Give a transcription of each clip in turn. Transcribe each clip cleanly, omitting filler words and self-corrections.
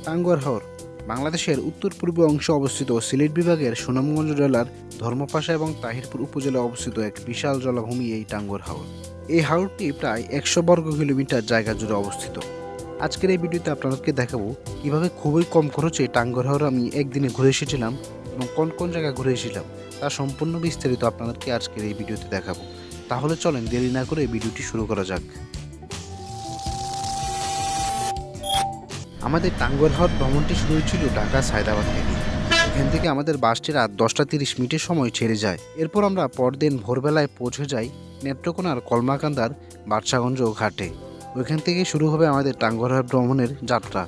টাঙ্গুয়ার হাওর বাংলাদেশের উত্তর পূর্ব অংশে অবস্থিত সিলেট বিভাগের সুনামগঞ্জ জেলার ধর্মপাশা এবং তাহিরপুর উপজেলায় অবস্থিত এক বিশাল জলাভূমি এই টাঙ্গুয়ার হাওর। এই হাওরটি প্রায় 100 বর্গ কিলোমিটার জায়গা জুড়ে অবস্থিত। আজকের এই ভিডিওতে আপনাদেরকে দেখাবো কিভাবে খুবই কম খরচে টাঙ্গুয়ার হাওর আমি একদিনে ঘুরে এসেছিলাম এবং কোন কোন জায়গায় ঘুরে এসেছিলাম তার সম্পূর্ণ বিস্তারিত আপনাদেরকে আজকের এই ভিডিওতে দেখাবো। তাহলে চলেন দেরি না করে ভিডিওটি শুরু করা যাক। আমাদের টাঙ্গুয়ার হাওর ভ্রমণটি শুরু হয়েছিল ঢাকা সায়দাবাদ থেকে। এখান থেকে আমাদের বাসটি রাত 10:30 সময় ছেড়ে যায়। এরপর আমরা পরদিন ভোরবেলায় পৌঁছে যাই নেত্রকোনার কলমাকান্দার বাদশাগঞ্জ ঘাটে। ওইখান থেকে শুরু হবে আমাদের টাঙ্গুয়ার হাওর ভ্রমণের যাত্রা।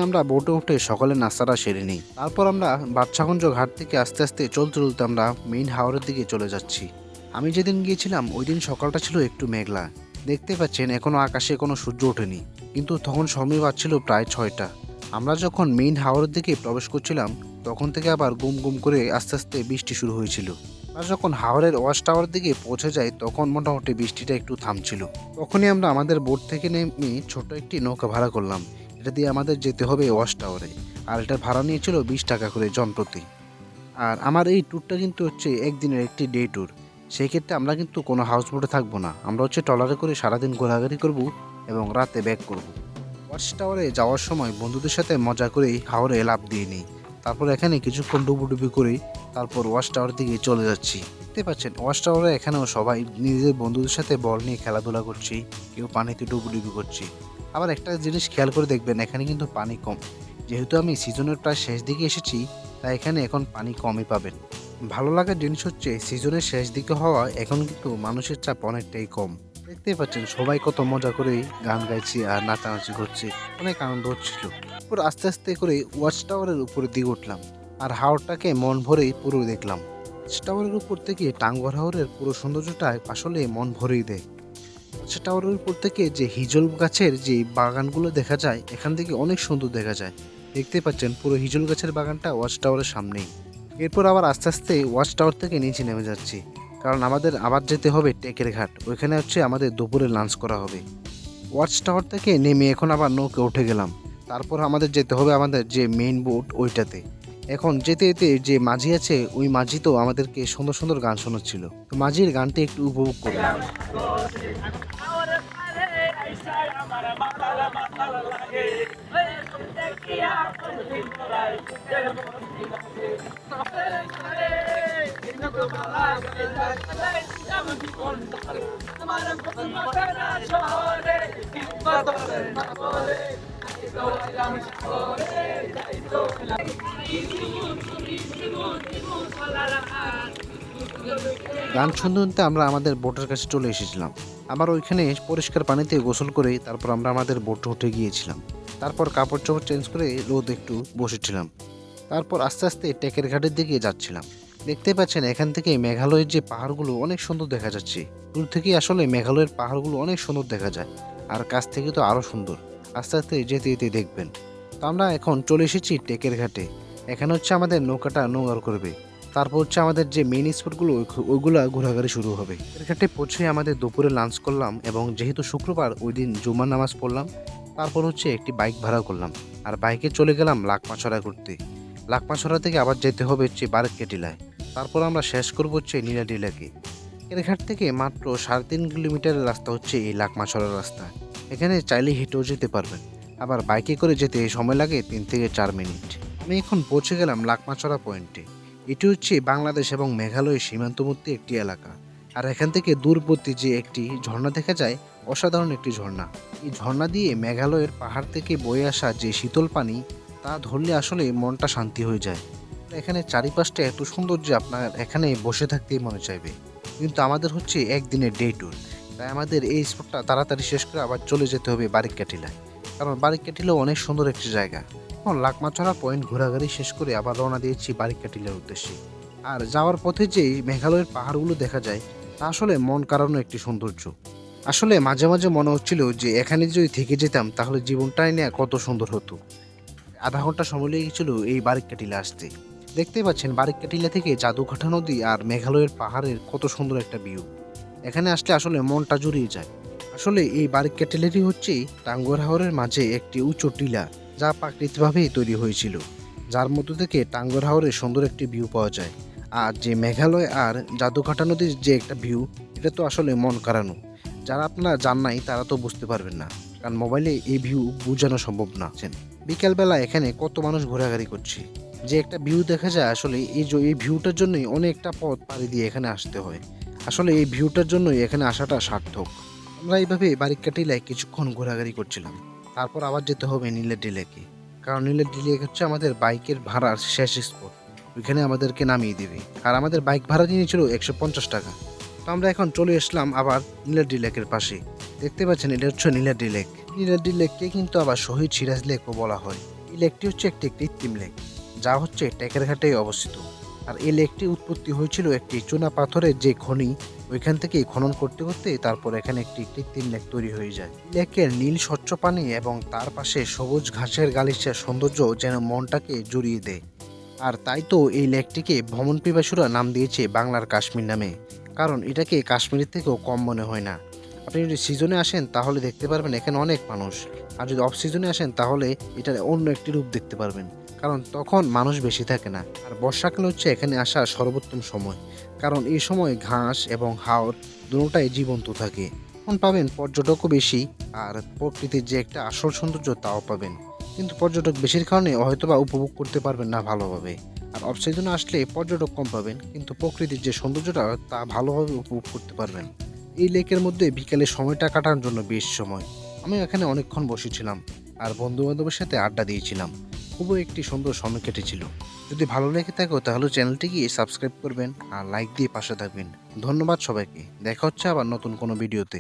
আমরা বোটে উঠে সকালে নাস্তাটা সেরে নিই। তারপর আমরা বাদশাগঞ্জ ঘাট থেকে আস্তে আস্তে চলতে চলতে আমরা মেইন হাওরের দিকে চলে যাচ্ছি। আমি যেদিন গিয়েছিলাম ওই দিন সকালটা ছিল একটু মেঘলা। দেখতে পাচ্ছেন এখনো আকাশে কোনো সূর্য ওঠেনি, কিন্তু তখন সময় বাজছিল প্রায় 6টা। আমরা যখন মেইন হাওরের দিকে প্রবেশ করছিলাম তখন থেকে আবার গুম গুম করে আস্তে আস্তে বৃষ্টি শুরু হয়েছিল। আর যখন হাওরের ওয়াচ টাওয়ার দিকে পৌঁছে যায় তখন মোটামুটি বৃষ্টিটা একটু থামছিল। তখনই আমরা আমাদের বোট থেকে নেমে ছোট একটি নৌকা ভাড়া করলাম। এটা দিয়ে আমাদের যেতে হবে ওয়াচ টাওয়ারে, আর এটার ভাড়া নিয়েছিল 20 টাকা করে জনপ্রতি। আর আমার এই ট্যুরটা কিন্তু হচ্ছে একদিনের একটি ডে ট্যুর। সেই ক্ষেত্রে আমরা কিন্তু কোনো হাউস বোটে থাকবো না, আমরা হচ্ছে ট্রলারে করে সারাদিন ঘোরাঘুরি করব এবং রাতে ব্যাক করব। ওয়াচ টাওয়ারে যাওয়ার সময় বন্ধুদের সাথে মজা করেই হাওরে লাফ দিয়ে নিই। তারপর এখানে কিছুক্ষণ ডুবুডুবি করেই তারপর ওয়াচ টাওয়ার দিকে চলে যাচ্ছি। দেখতে পাচ্ছেন ওয়াচ টাওয়ারে এখানেও সবাই নিজেদের বন্ধুদের সাথে বল নিয়ে খেলাধুলা করছি, কেউ পানিতে ডুবুডুবি করছি। আবার একটা জিনিস খেয়াল করে দেখবেন, এখানে কিন্তু পানি কম। যেহেতু আমি সিজনের প্রায় শেষ দিকে এসেছি তাই এখানে এখন পানি কমই পাবেন। ভালো লাগার জিনিস হচ্ছে সিজনের শেষ দিকে হওয়া এখন কিন্তু মানুষের চাপ অনেকটাই কম। দেখতেই পাচ্ছেন সবাই কত মজা করে গান গাইছে আর নাচানাচি করছে, অনেক আনন্দ হচ্ছিল। তারপর আস্তে আস্তে করে ওয়াচ টাওয়ারের উপরের দিকে উঠলাম আর হাওরটাকে মন ভরেই পুরো দেখলাম। ওয়াচ টাওয়ারের উপর থেকে টাঙ্গুয়ার হাওরের পুরো সৌন্দর্যটা আসলে মন ভরেই দেয়। ওয়াচ টাওয়ারের উপর থেকে যে হিজল গাছের যে বাগানগুলো দেখা যায় এখান থেকে অনেক সুন্দর দেখা যায়। দেখতে পাচ্ছেন পুরো হিজল গাছের বাগানটা ওয়াচ টাওয়ারের সামনেই। এরপর আবার আস্তে আস্তে ওয়াচ টাওয়ার থেকে নিচে নেমে যাচ্ছি, কারণ আমাদের আবার যেতে হবে টেকের ঘাট। ওইখানে হচ্ছে আমাদের দুপুরে লাঞ্চ করা হবে। ওয়াচ টাওয়ার থেকে নেমে এখন আবার নৌকে উঠে গেলাম। তারপর আমাদের যেতে হবে আমাদের যে মেইন বোট ওইটাতে। এখন যেতে যেতে যে মাঝি আছে ওই মাঝি তো আমাদেরকে সুন্দর সুন্দর গান শোনাচ্ছিল, তো মাঝির গানটি একটু উপভোগ করলাম। গান শুনতে শুনতে আমরা আমাদের বোটের কাছে চলে এসেছিলাম। আবার ওইখানে পরিষ্কার পানিতে গোসল করে তারপর আমরা আমাদের বোটে উঠে গিয়েছিলাম। তারপর কাপড় চোপড় চেঞ্জ করে রোদ একটু বসেছিলাম। তারপর আস্তে আস্তে টেকের ঘাটের দিকে যাচ্ছিলাম। দেখতে পাচ্ছেন এখান থেকে মেঘালয়ের যে পাহাড়গুলো অনেক সুন্দর দেখা যাচ্ছে। দূর থেকে আসলে মেঘালয়ের পাহাড়গুলো অনেক সুন্দর দেখা যায়, আর কাছ থেকে তো আরও সুন্দর। আস্তে আস্তে যেতে যেতে দেখবেন। তো আমরা এখন চলে এসেছি টেকের ঘাটে। এখানে হচ্ছে আমাদের নৌকাটা নোঙর করবে। তারপর হচ্ছে আমাদের যে মেইন স্পটগুলো ওইগুলো ঘোরাঘুরি শুরু হবে। এর ঘাটে পৌঁছে আমাদের দুপুরে লাঞ্চ করলাম এবং যেহেতু শুক্রবার ওই দিন জুমার নামাজ পড়লাম। তারপর হচ্ছে একটি বাইক ভাড়া করলাম আর বাইকে চলে গেলাম লাকমাছড়া ঘুরতে। লাকমাছড়া থেকে আবার যেতে হবে হচ্ছে বারেকেটিলায়। তারপর আমরা শেষ করবো হচ্ছে নীলাডিলাকে। এর ঘাট থেকে মাত্র 3.5 কিলোমিটারের রাস্তা হচ্ছে এই লাকমাছড়ার রাস্তা। এখানে চাইলে হেঁটেও যেতে পারবেন, আবার বাইকে করে যেতে সময় লাগে 3 থেকে 4 মিনিট। আমি এখন পৌঁছে গেলাম লাকমাছড়া পয়েন্টে। এটি হচ্ছে বাংলাদেশ এবং মেঘালয়ের সীমান্তবর্তী একটি এলাকা। আর এখান থেকে দূরবর্তী যে একটি ঝর্ণা দেখা যায়, অসাধারণ একটি ঝর্ণা। এই ঝর্ণা দিয়ে মেঘালয়ের পাহাড় থেকে বয়ে আসা যে শীতল পানি তা ধরলে আসলে মনটা শান্তি হয়ে যায়। এখানে চারিপাশটা এত সুন্দর যে আপনার এখানে বসে থাকতেই মনে চাইবে। কিন্তু আমাদের হচ্ছে একদিনের ডে ট্যুর, তাই আমাদের এই স্পটটা তাড়াতাড়ি শেষ করে আবার চলে যেতে হবে বারিককাঠিলায়, কারণ বারিককাঠিলা অনেক সুন্দর একটি জায়গা। এখন লাকমাছড়া পয়েন্ট ঘোরাঘুরি শেষ করে আবার রওনা দিয়েছি বারিককাঠিলার উদ্দেশ্যে। আর যাওয়ার পথে যে মেঘালয়ের পাহাড়গুলো দেখা যায় তা আসলে মন কাড়ানো একটি সৌন্দর্য। আসলে মাঝে মাঝে মনে হচ্ছিল যে এখানে যদি থেকে যেতাম তাহলে জীবনটাই নিয়ে কত সুন্দর হতো। আধা ঘন্টা সময় লেগে গেছিল এই বারিককাঠিলা আসতে। দেখতেই পাচ্ছেন বারিককাঠিলা থেকে জাদুঘাটা নদী আর মেঘালয়ের পাহাড়ের কত সুন্দর একটা ভিউ। এখানে আসলে আসলে মনটা জুড়িয়ে যায়। আসলে এই বারিককাঠিলাটি হচ্ছে টাঙ্গুয়ার হাওরের মাঝে একটি উঁচু টিলা। যা প্রাকৃতিকভাবেই তৈরি হয়েছিল, যার মধ্য থেকে টাঙ্গুয়ার হাওরের সুন্দর একটি ভিউ পাওয়া যায়। আর যে মেঘালয় আর জাদুঘাটা নদীর যে একটা ভিউ, এটা তো আসলে মন কাড়ানো। যারা আপনারা যান নাই তারা তো বুঝতে পারবেন না, কারণ মোবাইলে এই ভিউ বোঝানো সম্ভব না। বিকালবেলা এখানে কত মানুষ ঘোরাঘুরি করছে, যে একটা ভিউ দেখা যায়। আসলে এই ভিউটার জন্যই অনেকটা পথ পাড়ি দিয়ে এখানে আসতে হয়। আসলে এই ভিউটার জন্যই এখানে আসাটা সার্থক। আমরা এইভাবে বারিকাটিলায় কিছুক্ষণ ঘোরাঘুরি করছিলাম। তারপর আবার যেতে হবে নীলেডি লেকে, কারণ নীলেডি লেক হচ্ছে আমাদের বাইকের ভাড়ার শেষ স্পট। ওইখানে আমাদেরকে নামিয়ে দিবে, আর আমাদের বাইক ভাড়া নিয়েছিল 150 টাকা। তো আমরা এখন চলে আসলাম আবার নীলেডি লেকের পাশে। দেখতে পাচ্ছেন, এটা হচ্ছে নীলেডি লেক। নীলেডি লেককে কিন্তু আবার শহীদ সিরাজ লেকও বলা হয়। এই লেকটি হচ্ছে একটি কৃত্রিম লেক, যা হচ্ছে টেকেরঘাটে অবস্থিত। আর এই লেকটি উৎপত্তি হয়েছিল একটি চুনা পাথরের যে খনি, ওইখান থেকে খনন করতে করতে তারপর এখানে একটি কৃত্রিম লেক তৈরি হয়ে যায়। লেকের নীল স্বচ্ছ পানি এবং তার পাশে সবুজ ঘাসের গালিচার সৌন্দর্য যেন মনটাকে জুড়িয়ে দেয়। আর তাই তো এই লেকটিকে ভ্রমণ পিপাসুরা নাম দিয়েছে বাংলার কাশ্মীর নামে, কারণ এটাকে কাশ্মীরের থেকেও কম মনে হয় না। আপনি যদি সিজনে আসেন তাহলে দেখতে পারবেন এখানে অনেক মানুষ, আর যদি অফ সিজনে আসেন তাহলে এটার অন্য একটি রূপ দেখতে পারবেন, কারণ তখন মানুষ বেশি থাকে না। আর বর্ষাকাল হচ্ছে এখানে আসার সর্বোত্তম সময়, কারণ এই সময় ঘাস এবং হাওর দুটোটাই জীবন্ত থাকে। তখন পাবেন পর্যটকও বেশি, আর প্রকৃতির যে একটা আসল সৌন্দর্য তাও পাবেন। কিন্তু পর্যটক বেশির কারণে হয়তোবা উপভোগ করতে পারবেন না ভালোভাবে। আর অফ সিজনে আসলে পর্যটক কম পাবেন, কিন্তু প্রকৃতির যে সৌন্দর্যটা তা ভালোভাবে উপভোগ করতে পারবেন। এই লেকের মধ্যে বিকেলে সময়টা কাটানোর জন্য বেশ সময়। আমি এখানে অনেকক্ষণ বসেছিলাম আর বন্ধু বান্ধবের সাথে আড্ডা দিয়েছিলাম। খুবই একটি সুন্দর সময় কেটেছিল। যদি ভালো লেগে থাকে তাহলে চ্যানেলটিকে সাবস্ক্রাইব করবেন আর লাইক দিয়ে পাশে থাকবেন। ধন্যবাদ সবাইকে। দেখা হচ্ছে আবার নতুন কোনো ভিডিওতে।